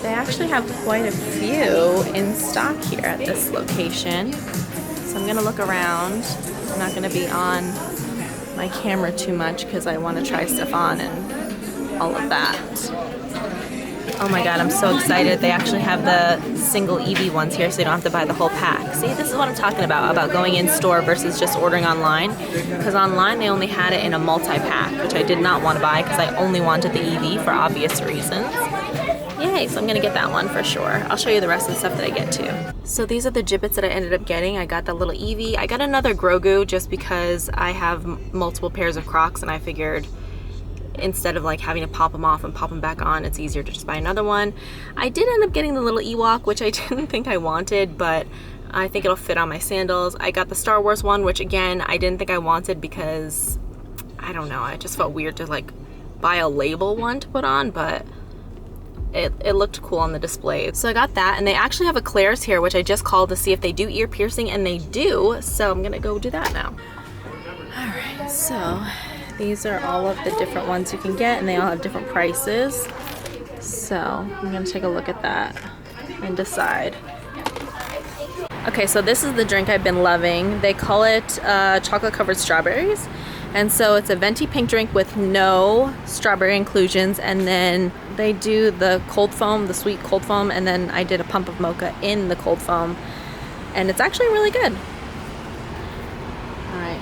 They actually have quite a few in stock here at this location. So I'm gonna look around. I'm not gonna be on my camera too much because I want to try stuff on and all of that. Oh my god, I'm so excited. They actually have the single EV ones here so you don't have to buy the whole pack. See, this is what I'm talking about going in store versus just ordering online. Because online they only had it in a multi-pack, which I did not want to buy because I only wanted the EV for obvious reasons. Yay, so I'm gonna get that one for sure. I'll show you the rest of the stuff that I get too. So these are the gibbets that I ended up getting. I got the little Eevee. I got another Grogu just because I have multiple pairs of Crocs and I figured instead of like having to pop them off and pop them back on, it's easier to just buy another one. I did end up getting the little Ewok, which I didn't think I wanted, but I think it'll fit on my sandals. I got the Star Wars one, which again, I didn't think I wanted because, I don't know, I just felt weird to like buy a label one to put on, but it looked cool on the display. So I got that, and they actually have eclairs here, which I just called to see if they do ear piercing, and they do, so I'm gonna go do that now. All right, so these are all of the different ones you can get, and they all have different prices. So I'm gonna take a look at that and decide. Okay, so this is the drink I've been loving. They call it chocolate covered strawberries. And so it's a venti pink drink with no strawberry inclusions, and then they do the cold foam, the sweet cold foam, and then I did a pump of mocha in the cold foam, and it's actually really good. All right,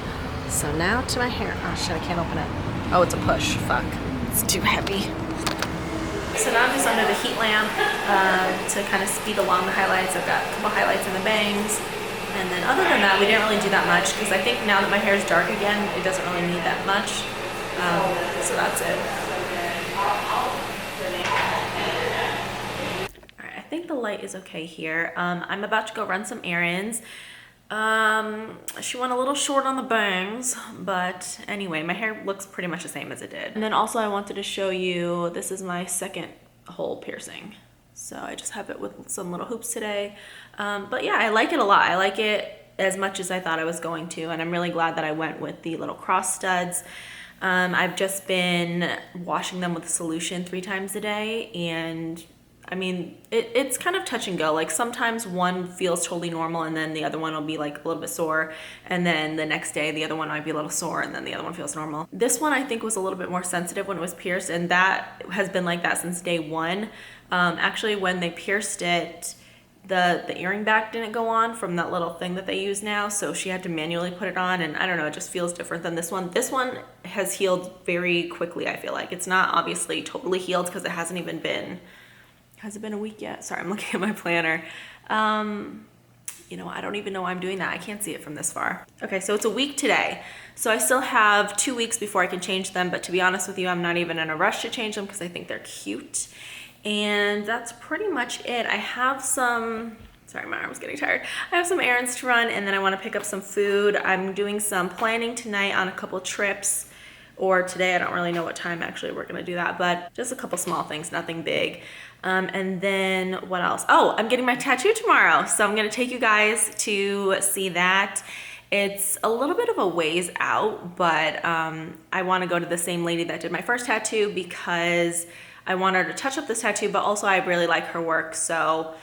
so now to my hair. Oh shit, I can't open it. Oh, it's a push, fuck. It's too heavy. So now I'm just under the heat lamp to kind of speed along the highlights. I've got a couple highlights in the bangs. And then other than that, we didn't really do that much because I think now that my hair is dark again, it doesn't really need that much. So that's it. All right, I think the light is okay here. I'm about to go run some errands. She went a little short on the bangs, but anyway, my hair looks pretty much the same as it did. And then also I wanted to show you, this is my second hole piercing. So I just have it with some little hoops today. But yeah, I like it a lot. I like it as much as I thought I was going to, and I'm really glad that I went with the little cross studs. I've just been washing them with a solution 3 times a day, and I mean, it's kind of touch and go. Like sometimes one feels totally normal and then the other one will be like a little bit sore, and then the next day the other one might be a little sore and then the other one feels normal. This one I think was a little bit more sensitive when it was pierced, and that has been like that since day one. Actually, when they pierced it, the earring back didn't go on from that little thing that they use now, so she had to manually put it on, and I don't know, it just feels different than this one. This one has healed very quickly, I feel like. It's not obviously totally healed because it hasn't even been, has it been a week yet? Sorry, I'm looking at my planner. You know, I don't even know why I'm doing that. I can't see it from this far. Okay, so it's a week today. So I still have 2 weeks before I can change them, but to be honest with you, I'm not even in a rush to change them because I think they're cute. And that's pretty much it. I have some, sorry, my arm's getting tired. I have some errands to run, and then I want to pick up some food. I'm doing some planning tonight on a couple trips, or today, I don't really know what time actually we're gonna do that, but just a couple small things, nothing big. And then what else? Oh, I'm getting my tattoo tomorrow. So I'm gonna take you guys to see that. It's a little bit of a ways out, but I wanna go to the same lady that did my first tattoo because I want her to touch up this tattoo, but also I really like her work, so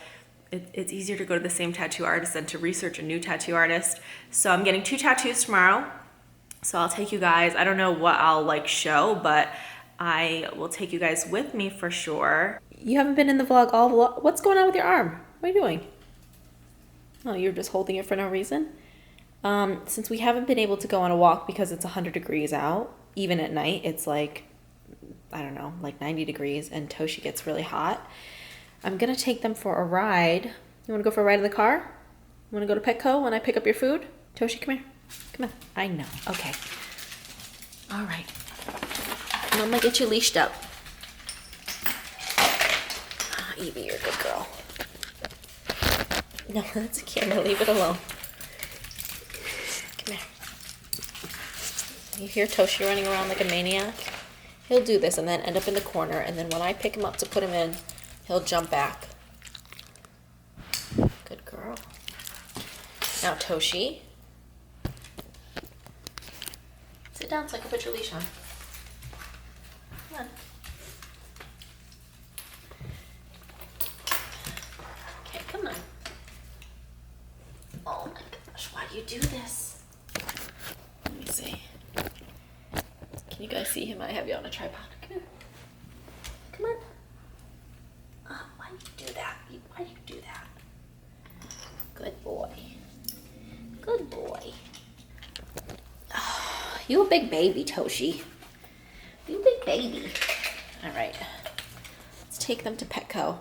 it's easier to go to the same tattoo artist than to research a new tattoo artist. So I'm getting 2 tattoos tomorrow. So I'll take you guys, I don't know what I'll like show, but I will take you guys with me for sure. You haven't been in the vlog all vlog. What's going on with your arm? What are you doing? Oh, you're just holding it for no reason? Since we haven't been able to go on a walk because it's 100 degrees out, even at night, it's like, I don't know, like 90 degrees, and Toshi gets really hot. I'm gonna take them for a ride. You wanna go for a ride in the car? You wanna go to Petco when I pick up your food? Toshi, come here. Come on. I know. Okay. All right. I'm gonna get you leashed up. Ah, Evie, you're a good girl. No, that's a camera. Leave it alone. Come here. You hear Toshi running around like a maniac? He'll do this and then end up in the corner, and then when I pick him up to put him in, he'll jump back. Good girl. Now, Toshi. Sit down so I can put your leash on. Come on. you do this? Let me see. Can you guys see him? I have you on a tripod. Come here. Come on. Why do you do that? Why do you do that? Good boy. Good boy. Oh, you a big baby, Toshi. You a big baby. All right. Let's take them to Petco.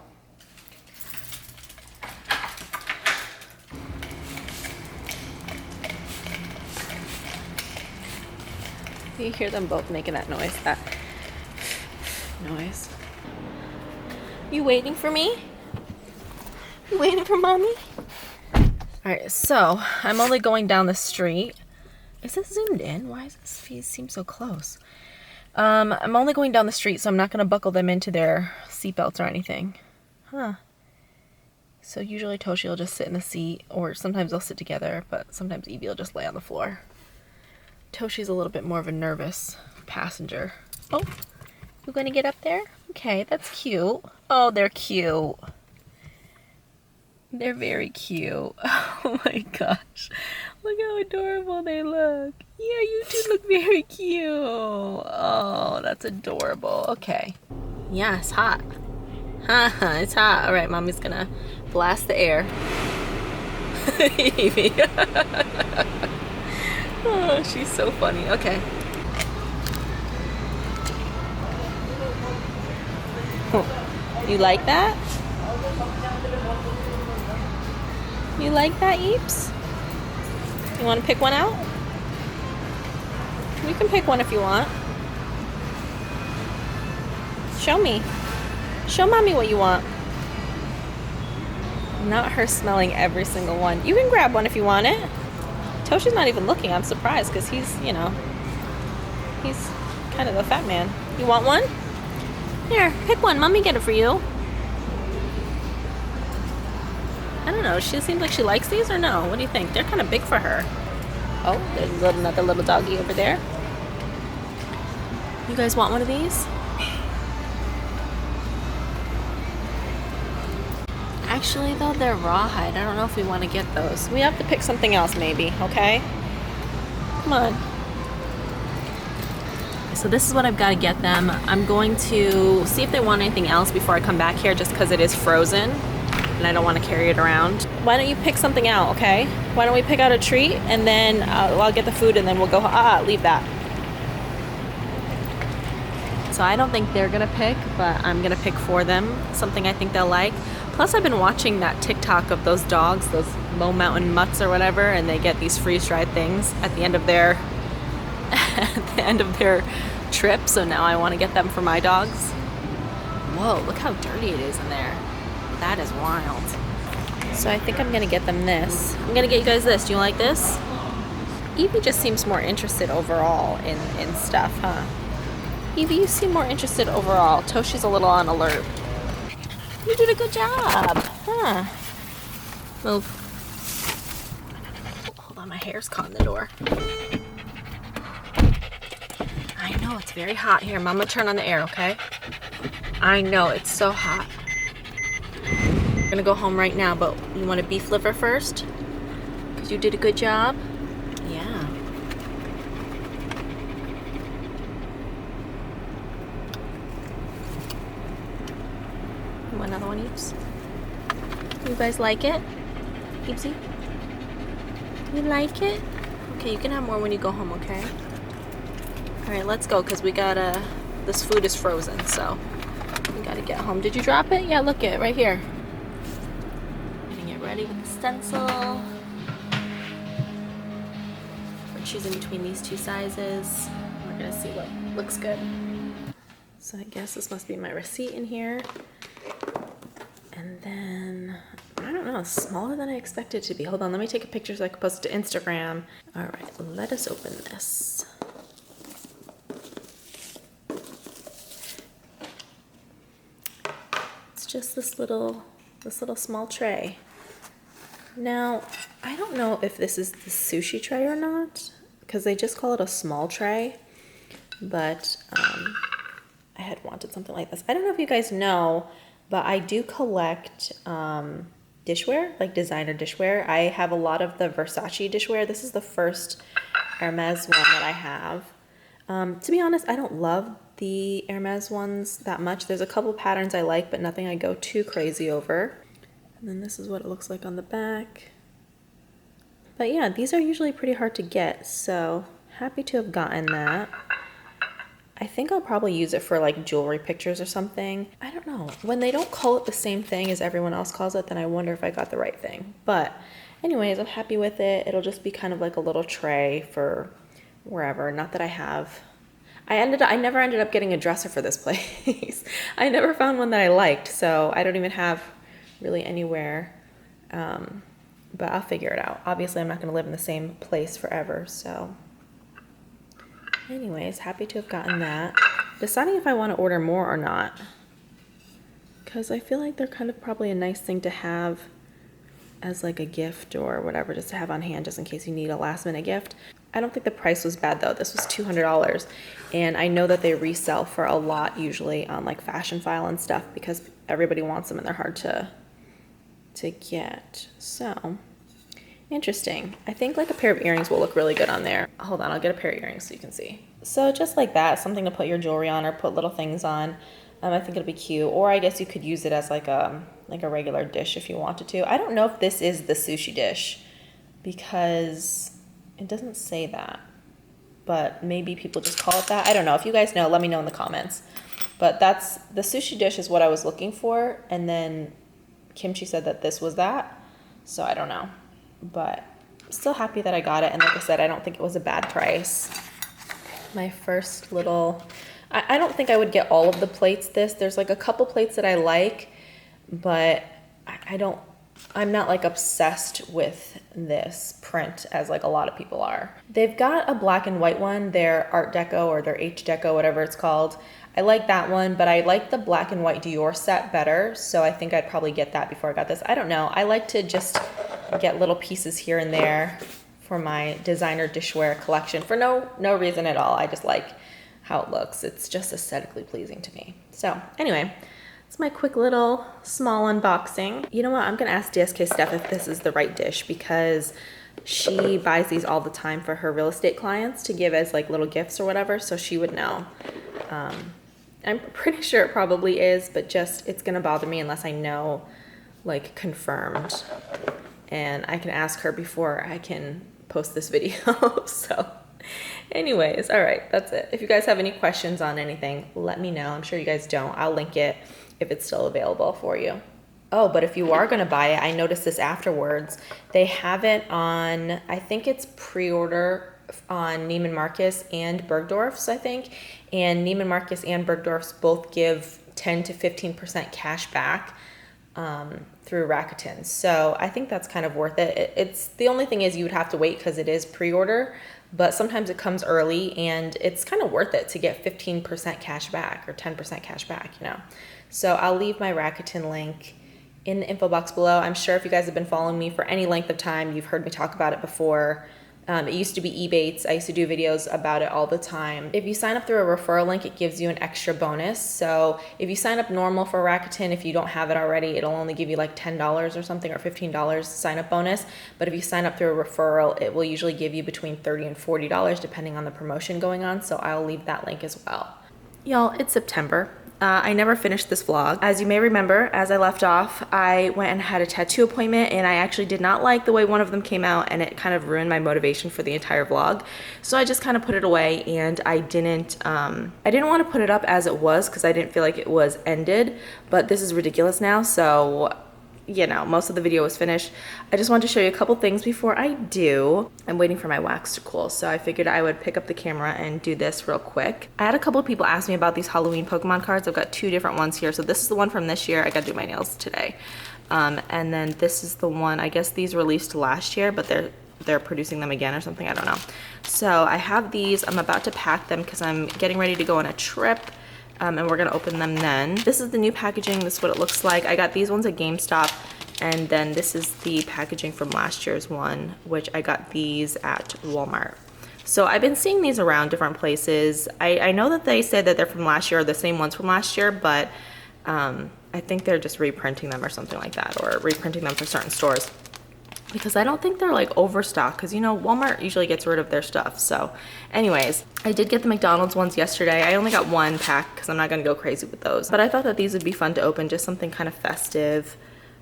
You hear them both making that noise, noise. You waiting for me? You waiting for mommy? All right, so I'm only going down the street. Is this zoomed in? Why does this piece seem so close? I'm only going down the street, so I'm not gonna buckle them into their seatbelts or anything. Huh. So usually Toshi will just sit in the seat, or sometimes they'll sit together, but sometimes Evie will just lay on the floor. Toshi's a little bit more of a nervous passenger. Oh, you gonna get up there? Okay, that's cute. Oh, they're cute. They're very cute. Oh my gosh. Look how adorable they look. Yeah, you two look very cute. Oh, that's adorable. Okay. Yeah, it's hot. Haha, it's hot. All right, mommy's gonna blast the air. Evie. Oh, she's so funny. Okay. You like that? You like that, Eeps? You want to pick one out? You can pick one if you want. Show me. Show mommy what you want. Not her smelling every single one. You can grab one if you want it. Toshi's not even looking. I'm surprised because he's, you know, he's kind of a fat man. You want one? Here, pick one. Mommy get it for you. I don't know. She seems like she likes these or no? What do you think? They're kind of big for her. Oh, there's another little doggy over there. You guys want one of these? Actually, though, they're rawhide. I don't know if we want to get those. We have to pick something else, maybe, okay? Come on. So this is what I've got to get them. I'm going to see if they want anything else before I come back here, just because it is frozen, and I don't want to carry it around. Why don't you pick something out, okay? Why don't we pick out a treat, and then I'll get the food, and then we'll go, leave that. So I don't think they're going to pick, but I'm going to pick for them, something I think they'll like. Plus, I've been watching that TikTok of those dogs, those low mountain mutts or whatever, and they get these freeze-dried things at the end of their trip. So now I want to get them for my dogs. Whoa, look how dirty it is in there. That is wild. So I think I'm gonna get them this. I'm gonna get you guys this. Do you like this? Evie just seems more interested overall in stuff, huh? Evie, you seem more interested overall. Toshi's a little on alert. You did a good job, huh? Move. Hold on, my hair's caught in the door. I know, it's very hot here. Mama, turn on the air, okay? I know, it's so hot. I'm gonna go home right now, but you want a beef liver first? Because you did a good job? Yeah. You want another one, Eeps? You guys like it? Eepsy? You like it? Okay, you can have more when you go home, okay? Alright, let's go, because we gotta... This food is frozen, so... We gotta get home. Did you drop it? Yeah, look it, right here. Getting it ready with the stencil. We're choosing between these two sizes. We're gonna see what looks good. So I guess this must be my receipt in here. And then, I don't know, smaller than I expected it to be. Hold on, let me take a picture so I can post it to Instagram. All right, let us open this. It's just this little small tray. Now, I don't know if this is the sushi tray or not, because they just call it a small tray, but I had wanted something like this. I don't know if you guys know, but I do collect dishware, like designer dishware. I have a lot of the Versace dishware. This is the first Hermes one that I have. To be honest, I don't love the Hermes ones that much. There's a couple patterns I like, but nothing I go too crazy over. And then this is what it looks like on the back. But yeah, these are usually pretty hard to get, so happy to have gotten that. I think I'll probably use it for like jewelry pictures or something. I don't know. When they don't call it the same thing as everyone else calls it, then I wonder if I got the right thing. But anyways, I'm happy with it. It'll just be kind of like a little tray for wherever. Not that I have. I never ended up getting a dresser for this place. I never found one that I liked, so I don't even have really anywhere. But I'll figure it out. Obviously, I'm not going to live in the same place forever, so. Anyways, happy to have gotten that. Deciding if I want to order more or not. Because I feel like they're kind of probably a nice thing to have as like a gift or whatever, just to have on hand just in case you need a last minute gift. I don't think the price was bad though. This was $200. And I know that they resell for a lot usually on like Fashion File and stuff because everybody wants them and they're hard to get. So interesting. I think like a pair of earrings will look really good on there. Hold on, I'll get a pair of earrings so you can see. So just like that, something to put your jewelry on or put little things on. I think it'll be cute. Or I guess you could use it as like a regular dish if you wanted to. I don't know if this is the sushi dish because it doesn't say that. But maybe people just call it that. I don't know. If you guys know, let me know in the comments. But that's the sushi dish is what I was looking for. And then Kimchi said that this was that. So I don't know. But I'm still happy that I got it. And like I said, I don't think it was a bad price. My first little, I don't think I would get all of the plates there's like a couple plates that I like, but I'm not like obsessed with this print as like a lot of people are. They've got a black and white one, their Art Deco or their H Deco, whatever it's called. I like that one, but I like the black and white Dior set better. So I think I'd probably get that before I got this. I don't know. I like to just get little pieces here and there for my designer dishware collection for no reason at all. I just like how it looks. It's just aesthetically pleasing to me. So anyway, it's my quick little small unboxing. You know what? I'm gonna ask DSK Steph if this is the right dish because she buys these all the time for her real estate clients to give as like little gifts or whatever, so she would know. I'm pretty sure it probably is, but just it's gonna bother me unless I know like confirmed. And I can ask her before I can post this video. So anyways, all right, that's it. If you guys have any questions on anything, let me know. I'm sure you guys don't. I'll link it if it's still available for you. Oh, but if you are gonna buy it, I noticed this afterwards. They have it on, I think it's pre-order on Neiman Marcus and Bergdorf's, I think. And Neiman Marcus and Bergdorf's both give 10 to 15% cash back through Rakuten. So I think that's kind of worth it. It's the only thing is you would have to wait because it is pre-order, but sometimes it comes early and it's kind of worth it to get 15% cash back or 10% cash back, you know. So I'll leave my Rakuten link in the info box below. I'm sure if you guys have been following me for any length of time, you've heard me talk about it before. It used to be Ebates. I used to do videos about it all the time. If you sign up through a referral link, it gives you an extra bonus. So if you sign up normal for Rakuten, if you don't have it already, it'll only give you like $10 or something or $15 sign up bonus. But if you sign up through a referral, it will usually give you between $30 and $40 depending on the promotion going on. So I'll leave that link as well. Y'all, it's September. I never finished this vlog. As you may remember, as I left off, I went and had a tattoo appointment and I actually did not like the way one of them came out and it kind of ruined my motivation for the entire vlog. So I just kind of put it away and I didn't want to put it up as it was because I didn't feel like it was ended, but this is ridiculous now. So you know, most of the video was finished. I just wanted to show you a couple things before I do. I'm waiting for my wax to cool, so I figured I would pick up the camera and do this real quick. I had a couple of people ask me about these Halloween Pokemon cards. I've got two different ones here. So this is the one from this year. I gotta do my nails today. And then this is the one, I guess these released last year, but they're producing them again or something, I don't know. So I have these, I'm about to pack them because I'm getting ready to go on a trip. And we're gonna open them then. This is the new packaging. This is what it looks like. I got these ones at GameStop, and then this is the packaging from last year's one, which I got these at Walmart. So I've been seeing these around different places. I know that they said that they're from last year, or the same ones from last year, but I I think they're just reprinting them or something like that, or reprinting them for certain stores. Because I don't think they're like overstocked, because you know Walmart usually gets rid of their stuff. So anyways, I did get the McDonald's ones yesterday. I only got one pack because I'm not gonna go crazy with those, but I thought that these would be fun to open, just something kind of festive.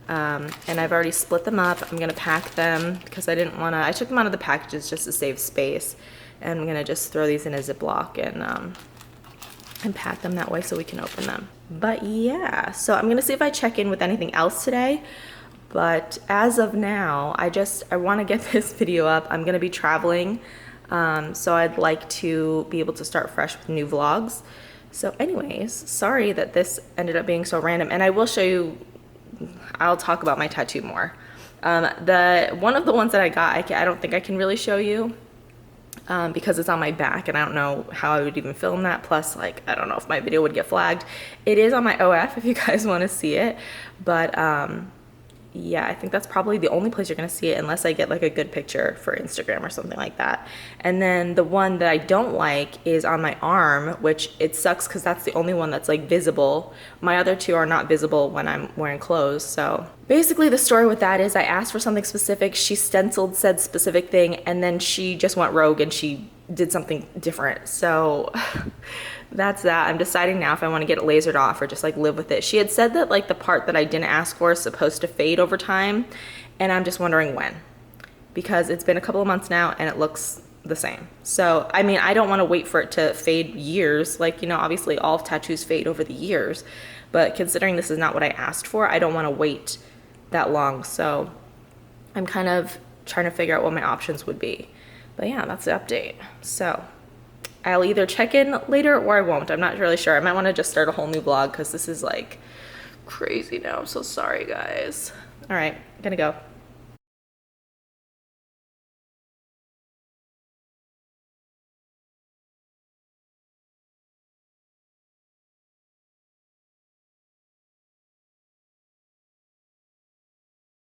And I've already split them up. I'm gonna pack them because I didn't want to, I took them out of the packages just to save space, and I'm gonna just throw these in a Ziploc and pack them that way so we can open them. But yeah, so I'm gonna see if I check in with anything else today. But as of now, I want to get this video up. I'm going to be traveling, so I'd like to be able to start fresh with new vlogs. So anyways, sorry that this ended up being so random. And I will show you, I'll talk about my tattoo more. One of the ones that I got, I don't think I can really show you because it's on my back and I don't know how I would even film that. Plus, like, I don't know if my video would get flagged. It is on my OF if you guys want to see it. But yeah, I think that's probably the only place you're gonna see it unless I get like a good picture for Instagram or something like that. And then the one that I don't like is on my arm, which it sucks because that's the only one that's like visible. My other two are not visible when I'm wearing clothes. So basically the story with that is I asked for something specific, she stenciled said specific thing, and then she just went rogue and she did something different. So that's that. I'm deciding now if I want to get it lasered off or just like live with it. She had said that like the part that I didn't ask for is supposed to fade over time, and I'm just wondering when, because it's been a couple of months now and it looks the same. So I mean, I don't want to wait for it to fade years. Like, you know, obviously all tattoos fade over the years, but considering this is not what I asked for, I don't want to wait that long. So I'm kind of trying to figure out what my options would be. But yeah, that's the update. So I'll either check in later or I won't. I'm not really sure. I might want to just start a whole new vlog because this is like crazy now. I'm so sorry, guys. All right, gonna go.